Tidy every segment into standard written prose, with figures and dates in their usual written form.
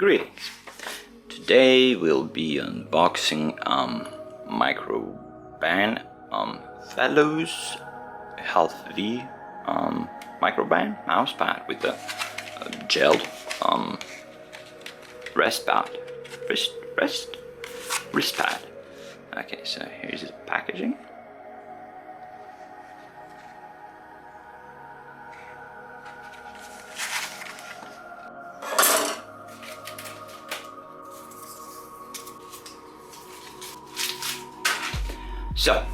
Greetings. Today we'll be unboxing Microban Fellows Health V Microban mousepad with the gelled wrist pad. Okay, so here's the packaging. So,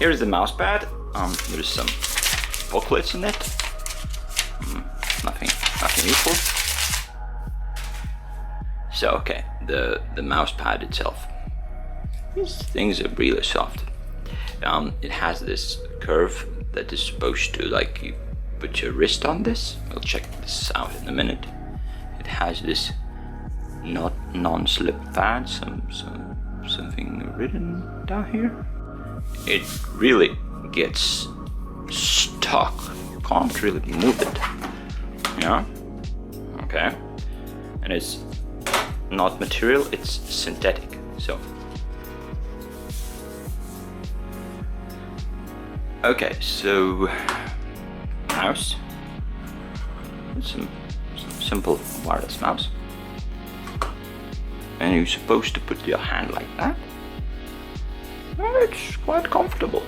here's the mousepad. There's some booklets in it. Nothing useful. So, okay, the mousepad itself. These things are really soft. It has this curve that is supposed to, like, you put your wrist on this. We'll check this out in a minute. It has this non-slip pad, something written down here. It really gets stuck. You can't really move it. Yeah. Okay. And it's not material, it's synthetic. So. Okay, so mouse. It's some simple wireless mouse. And you're supposed to put your hand like that. It's quite comfortable.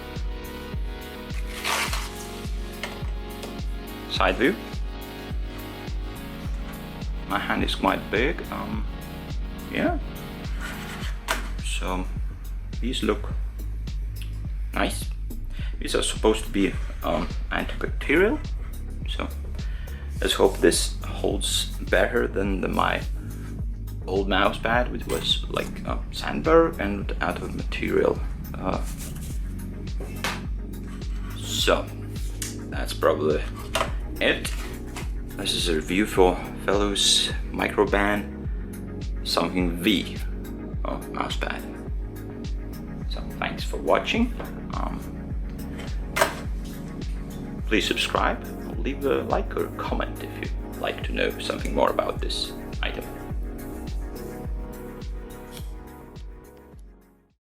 Side view. My hand is quite big. Yeah. So these look nice. These are supposed to be antibacterial. So let's hope this holds better than my old mousepad, which was like sandburr and out of material. So that's probably it. This is a review for Fellows Microban something V mousepad. So thanks for watching. Please subscribe, leave a like or comment if you'd like to know something more about this item.